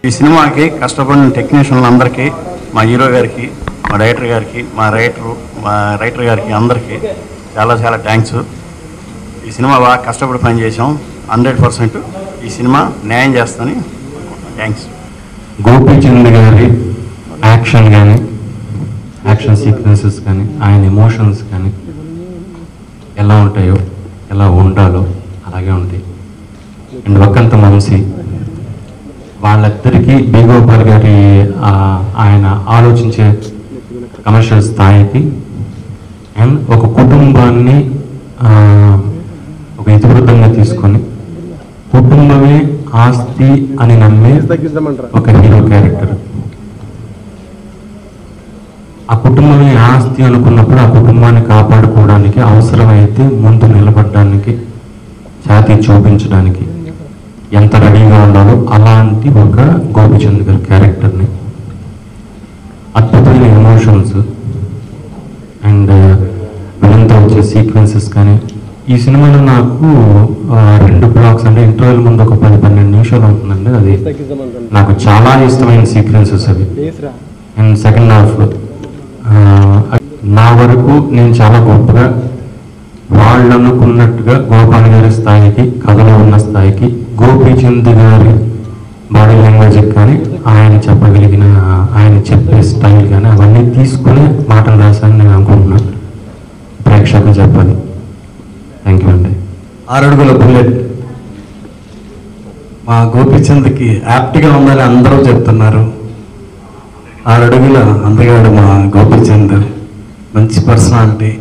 ఈ సినిమాకి కష్టపడిన టెక్నీషియన్లు అందరికీ, మా హీరో గారికి, మా డైరెక్టర్ గారికి, మా రైటర్ గారికి అందరికీ చాలా చాలా థ్యాంక్స్. ఈ సినిమా బాగా కష్టపడి పని చేసాం. 100% ఈ సినిమా న్యాయం చేస్తాను. థ్యాంక్స్. గోపీచంద్ గారి యాక్షన్ కానీ, యాక్షన్ సీక్వెన్సెస్ కానీ, ఆయన ఎమోషన్స్ కానీ ఎలా ఉంటాయో, ఎలా ఉండాలో అలాగే ఉంటాయి. అండ్ వక్కంత వంశీ వాళ్ళిద్దరికీ బి గోపాల్ గారి ఆయన ఆలోచించే కమర్షియల్ స్థాయికి అండ్ ఒక కుటుంబాన్ని ఒక ఇతివృత్తంగా తీసుకొని కుటుంబమే ఆస్తి అని నమ్మే ఒక హీరో క్యారెక్టర్. ఆ కుటుంబమే ఆస్తి అనుకున్నప్పుడు ఆ కుటుంబాన్ని కాపాడుకోవడానికి అవసరమైతే ముందు నిలబడడానికి, ఛాతీ చూపించడానికి ఎంత రెడీగా ఉండాలో అలాంటి ఒక గోపీచంద్ గారి క్యారెక్టర్ని, అద్భుతమైన ఎమోషన్స్ అండ్ విలంతో వచ్చే సీక్వెన్సెస్ కానీ. ఈ సినిమాలో నాకు 2 బ్లాక్స్ అంటే ఇంటర్వెల్ ముందు ఒక 10-12 నిమిషాలు ఉంటుందండి. అది నాకు చాలా ఇష్టమైన సీక్వెన్సెస్ అవి. అండ్ సెకండ్ హాఫ్ నా వరకు నేను చాలా గొప్పగా వాళ్ళు అనుకున్నట్టుగా గోపాల్ గారి స్థాయికి, కథలో ఉన్న స్థాయికి, గోపీచంద్ గారి బాడీ లాంగ్వేజ్ కానీ, ఆయన చెప్పగలిగిన, ఆయన చెప్పే స్టైల్ కానీ అవన్నీ తీసుకుని మాటలు రాశాను నేను అనుకుంటున్నాను. ప్రేక్షకులు చెప్పాలి. థ్యాంక్ యూ అండి. 6 అడుగుల బుల్లెట్ మా గోపీచంద్కి యాప్ట్గా ఉందని అందరూ చెప్తున్నారు. 6 అడుగుల అందగాడు మా గోపీచంద్. మంచి పర్సనాలిటీ.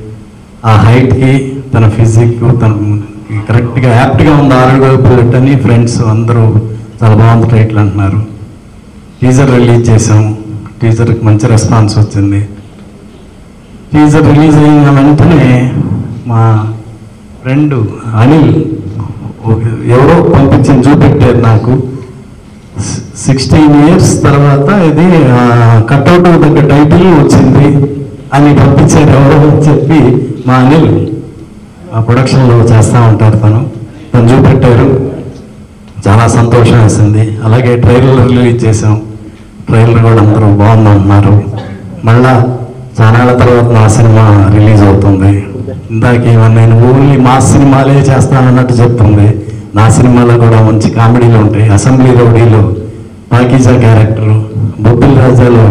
ఆ హైట్కి, తన ఫిజిక్, తన కరెక్ట్గా యాప్ట్గా ఉంది. 6 అడుగుల బుల్లెట్ అని ఫ్రెండ్స్ అందరూ చాలా బాగుంది టైటిల్ అంటున్నారు. టీజర్ రిలీజ్ చేసాం. టీజర్కి మంచి రెస్పాన్స్ వచ్చింది. టీజర్ రిలీజ్ అయిన వెంటనే మా ఫ్రెండ్ అనిల్ ఎవరో పంపించి చూపెట్టారు నాకు. 16 years తర్వాత ఇది కట్అవుట్ దగ్గర టైటిల్ వచ్చింది అని పంపించారు ఎవరో చెప్పి. మా అనిల్ ఆ ప్రొడక్షన్లో చేస్తూ ఉంటారు. తను చూపెట్టారు. చాలా సంతోషం వేసింది. అలాగే ట్రైలర్ రిలీజ్ చేసాం. ట్రైలర్ కూడా అందరూ బాగుందన్నారు. మళ్ళా చాలా తర్వాత నా సినిమా రిలీజ్ అవుతుంది. ఇందాక నేను ఓన్లీ మా సినిమాలే చేస్తానన్నట్టు చెప్తుంది. నా సినిమాలో కూడా మంచి కామెడీలు ఉంటాయి. అసెంబ్లీ రౌడీలో పాకీజా క్యారెక్టరు, బొబ్బిల్ రాజాలో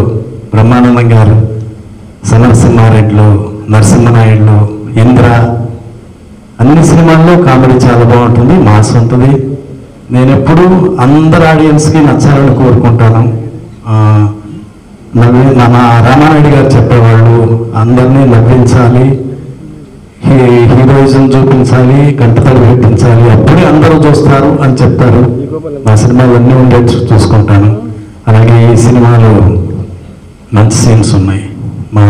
బ్రహ్మానందం గారు, సమరసింహారెడ్డిలో నరసింహనాయుడులో ఇంద్ర, అన్ని సినిమాల్లో కామెడీ చాలా బాగుంటుంది, మాస్ ఉంటుంది. నేను ఎప్పుడూ అందరు ఆడియన్స్కి నచ్చాలని కోరుకుంటాను. రామానాయుడు గారు చెప్పేవాళ్ళు అందరినీ నవ్వించాలి, హీరోయిజం చూపించాలి, కంటతడి పెట్టించాలి, అప్పుడే అందరూ చూస్తారు అని చెప్తారు. మా సినిమాలు అన్నీ ఉండేట్టు చూసుకుంటాను. అలాగే ఈ సినిమాలో మంచి సీన్స్ ఉన్నాయి. మా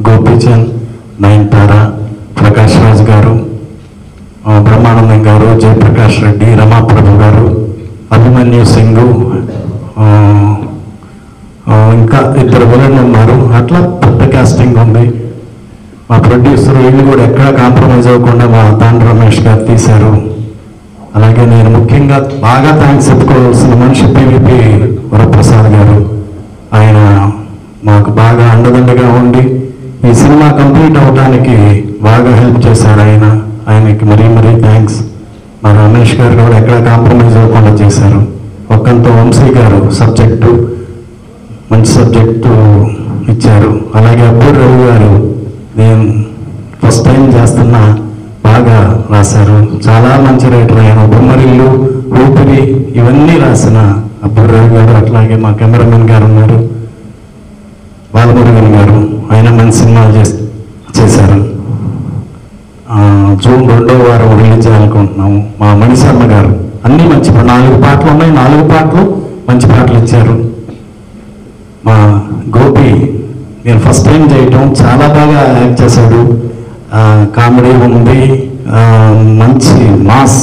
గోపీచంద్, నయనతార, ప్రకాష్ రాజ్ గారు, బ్రహ్మానందం గారు, జయప్రకాష్ రెడ్డి, రమాప్రభు గారు, అభిమన్యు సింగ్, ఇంకా 2 విలన్లు ఉన్నారు. అట్లా పెద్ద కాస్టింగ్ ఉంది. మా ప్రొడ్యూసర్ వీళ్ళు కూడా ఎక్కడ కాంప్రమైజ్ అవ్వకుండా మా తాండ్ర రమేష్ గారు తీశారు. అలాగే నేను ముఖ్యంగా బాగా థ్యాంక్స్ చెప్పుకోవాల్సిన మనిషి పివిపి వరప్రసాద్ గారు. ఆయన మాకు బాగా అండదండగా ఉండి ఈ సినిమా కంప్లీట్ అవడానికి బాగా హెల్ప్ చేశారు. ఆయనకి మరీ థ్యాంక్స్. మా రమేష్ గారు కూడా ఎక్కడ కాంప్రమైజ్ అవ్వకుండా చేశారు. ఒక్కంతో వంశీ గారు సబ్జెక్టు మంచి సబ్జెక్టు ఇచ్చారు. అలాగే అబ్బూర్ రవి గారు నేను ఫస్ట్ టైం చేస్తున్నా బాగా రాశారు. చాలా మంచి రైటర్ ఆయన. బొమ్మరిల్లు, ఊపిరి ఇవన్నీ రాసిన అబ్బూర్ రవి గారు. అట్లాగే మా కెమెరామెన్ గారు ఉన్నారు, బాలమురుగన్ గారు. ఆయన మంచి సినిమాలు చేశారు. జూన్ 2వ వారం రిలీజ్ చేయాలనుకుంటున్నాము. మా మణిశర్మ గారు అన్నీ మంచి 4 పాటలు ఉన్నాయి. 4 పాటలు మంచి పాటలు ఇచ్చారు. మా గోపి నేను ఫస్ట్ టైం చేయటం చాలా బాగా యాక్ట్ చేశాడు. కామెడీ ఉంది, మంచి మాస్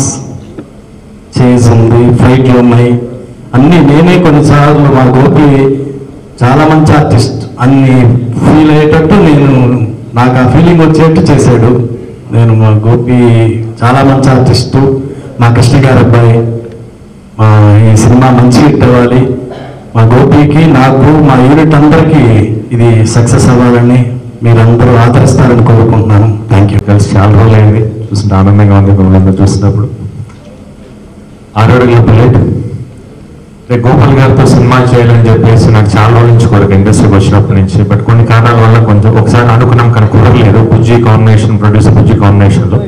చేజ్ ఉంది, ఫైట్లు ఉన్నాయి, అన్నీ నేనే కొన్నిసార్లు. మా గోపి చాలా మంచి ఆర్టిస్ట్ అన్ని ఫీల్ అయ్యేటట్టు నాకు ఆ ఫీలింగ్ వచ్చేట్టు చేశాడు. మా గోపి చాలా మంచి ఆర్టిస్టు. మా కృష్ణ గారి అబ్బాయి. ఈ సినిమా మంచి హిట్ అవ్వాలి. మా గోపికి, నాకు, మా యూనిట్ అందరికీ ఇది సక్సెస్ అవ్వాలని మీరందరూ ఆదరిస్తారని కోరుకుంటున్నాను. Thank you. కలిసి చాలా రోజులు అయింది, చూస్తుంటే ఆనందంగా ఉంది మిమ్మల్ని చూసినప్పుడు. 6 అడుగుల బుల్లెట్ రేపు గోపాల్ గారితో సినిమా చేయాలని చెప్పేసి నాకు చాలా రోజుల నుంచి కోరిక, ఇండస్ట్రీకి వచ్చినప్పటి నుంచి. బట్ కొన్ని కారణాల వల్ల కొంచెం ఒకసారి అనుకున్నాం కానీ కుదరలేదు, బుజ్జి కాంబినేషన్, ప్రొడ్యూసర్ బుజ్జి కాంబినేషన్లో.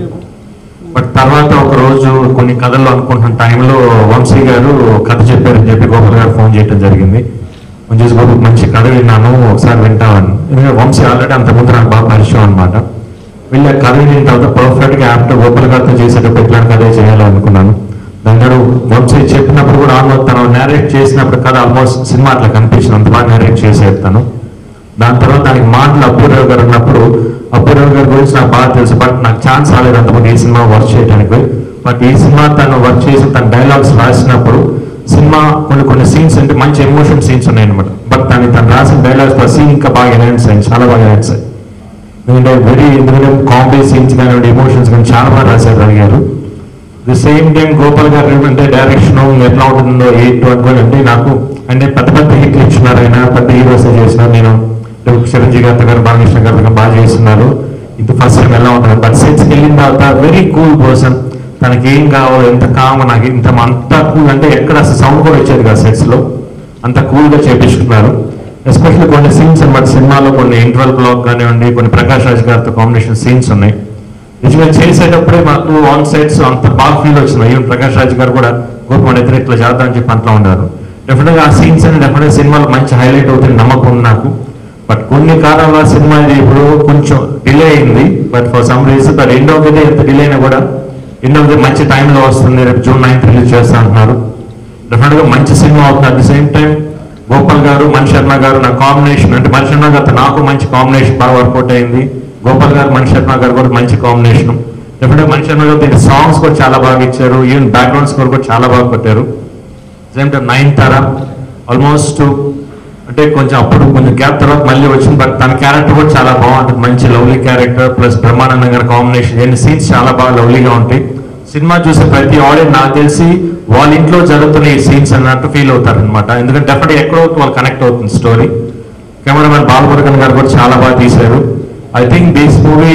బట్ తర్వాత ఒక రోజు కొన్ని కథలు అనుకుంటున్న టైంలో వంశీ గారు కథ చెప్పారని చెప్పి గోపాల్ గారు ఫోన్ చేయడం జరిగింది. మంచి గోపాల్ మంచి కథ విన్నాను, ఒకసారి వింటామని. ఎందుకంటే వంశీ ఆల్రెడీ అంతకుముందు నాకు బాగా పరిచయం అనమాట. వీళ్ళ కథ విన్న తర్వాత పర్ఫెక్ట్గా యాప్ట్ గోపాల్ గారితో చేసేటప్పుడు ఇట్లాంటి కథే చేయాలనుకున్నాను. దాని వంశీ చెప్పినప్పుడు కూడా ఆల్మోస్ట్ తను నేరేట్ చేసినప్పుడు కథ ఆల్మోస్ట్ సినిమా అట్లా కనిపించింది, అంత బాగా నేరేట్ చేసేస్తాను. దాని తర్వాత దానికి మాటలు అబ్బూరావు గారు ఉన్నప్పుడు, అబ్బూరావు గారి గురించి నాకు బాగా తెలుసు, బట్ నాకు ఛాన్స్ రాలేదు అంతకుముందు ఈ సినిమా వర్క్ చేయడానికి. బట్ ఈ సినిమా తను వర్క్ చేసి తన డైలాగ్స్ రాసినప్పుడు సినిమా కొన్ని సీన్స్ అంటే మంచి ఎమోషన్ సీన్స్ ఉన్నాయన్నమాట. బట్ తను రాసిన డైలాగ్స్ సీన్ ఇంకా బాగా ఎన్హాన్స్ అయ్యింది, చాలా బాగా ఎన్హాన్స్ అయ్యి. ఎందుకంటే కామెడీ సీన్స్ కానివ్వండి, ఎమోషన్స్ కానీ చాలా బాగా రాశారు అడిగారు. ది సేమ్ టైం గోపాల్ గారు అంటే డైరెక్షన్ ఎట్లా ఉంటుందో ఏంటో అనుకోని అంటే నాకు అంటే పెద్ద హిట్లు ఇచ్చినారు, ఆయన పెద్ద హీరోస్ చేసినారు. నేను చిరంజీవి గారు, బాలకృష్ణ గారు బాగా చేస్తున్నారు. ఇది ఫస్ట్ టైం ఎలా ఉంటుంది. బట్ సెట్స్కి వెళ్ళిన తర్వాత వెరీ కూల్ పర్సన్, తనకి ఏం కావాలో ఎంత కామో నాకు అంత కూల్ అంటే ఎక్కడ అసలు సౌండ్ కూడా వచ్చేది కదా సెట్స్లో, అంత కూల్గా చేపించుకున్నారు. ఎస్పెషల్లీ కొన్ని సీన్స్ అన్నమాట సినిమాలో, కొన్ని ఇంటర్వల్ బ్లాక్ కానివ్వండి, కొన్ని ప్రకాష్ రాజ్ గారితో కాంబినేషన్ సీన్స్ ఉన్నాయి. నిజంగా చేసేటప్పుడే మాకు ఆన్ సైడ్స్ అంత బాగా ఫీల్ వచ్చింది. ఈవెన్ ప్రకాష్ రాజ్ గారు కూడా గోపం ఇద్దరు ఇట్లా చేద్దామని చెప్పి అంట్లో ఉన్నారు. డెఫినెట్గా ఆ సీన్స్ అని డెఫినెట్గా సినిమాలో మంచి హైలైట్ అవుతుంది నమ్మకం ఉంది నాకు. బట్ కొన్ని కారణాల సినిమా ఇది ఇప్పుడు కొంచెం డిలే అయింది. But for some reason but end of the day ఎంత డిలే అయినా కూడా ఎండ్ ఆఫ్ ది మంచి టైంలో వస్తుంది. రేపు June 9th రిలీజ్ చేస్తా అంటున్నారు. డెఫినెట్గా మంచి సినిమా అవుతుంది. At the same time Gopal గారు, మణి శర్మ గారు నా కాంబినేషన్ అంటే మణి శర్మ గారితో నాకు మంచి కాంబినేషన్ బాగా వర్కౌట్ అయింది. గోపాల్ గారు, మణి శర్మ గారు కూడా మంచి కాంబినేషన్. డెఫినెట్గా మణి శర్మ గారు దీని సాంగ్స్ కూడా చాలా బాగా ఇచ్చారు. ఈవెన్ బ్యాక్గ్రౌండ్ స్కోర్ కూడా చాలా బాగా కొట్టారు. సేమ్ టైం 9 ఆల్మోస్ట్ అంటే కొంచెం అప్పుడు కొంచెం గ్యాప్ తర్వాత మళ్ళీ వచ్చింది. బట్ తన క్యారెక్టర్ కూడా చాలా బాగుంటుంది, మంచి లవ్లీ క్యారెక్టర్. ప్లస్ బ్రహ్మానందం గారి కాంబినేషన్, ఎన్ని సీన్స్ చాలా బాగా లవ్లీగా ఉంటాయి. సినిమా చూసే ప్రతి ఆడియన్స్ నాకు తెలిసి వాళ్ళ ఇంట్లో జరుగుతున్న ఈ సీన్స్ అన్నట్టు ఫీల్ అవుతారు అనమాట. ఎందుకంటే డెఫినెట్గా ఎక్కడో వాళ్ళు కనెక్ట్ అవుతుంది స్టోరీ. కెమెరామెన్ బాలమురుగన్ గారు కూడా చాలా బాగా తీశారు. I think this movie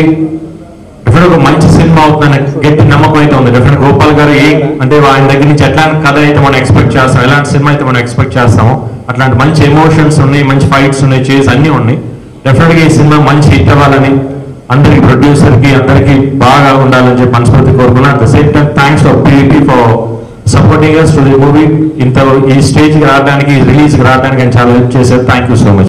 definite ఒక మంచి సినిమా అవుతుందని గట్టి నమ్మకం అయితే ఉంది. డెఫినెట్ గోపాల్ గారు అంటే ఆయన దగ్గర నుంచి ఎట్లాంటి కథ అయితే మనం ఎక్స్పెక్ట్ చేస్తాం, ఎలాంటి సినిమా అయితే మనం ఎక్స్పెక్ట్ చేస్తామో అట్లాంటి మంచి ఎమోషన్స్ ఉన్నాయి, మంచి ఫైట్స్ ఉన్నాయి, చేసి అన్నీ ఉన్నాయి. డెఫినెట్గా ఈ సినిమా మంచి హిట్ అవ్వాలని అందరికి, ప్రొడ్యూసర్కి అందరికీ బాగా ఉండాలని చెప్పి మనస్ఫూర్తి కోరుకున్నాను. At the same time thanks for PVP for supporting us to the movie. ఈ స్టేజ్కి రావడానికి, రిలీజ్కి రావడానికి ఆయన చాలా హెల్ప్ చేశారు. Thank you so much.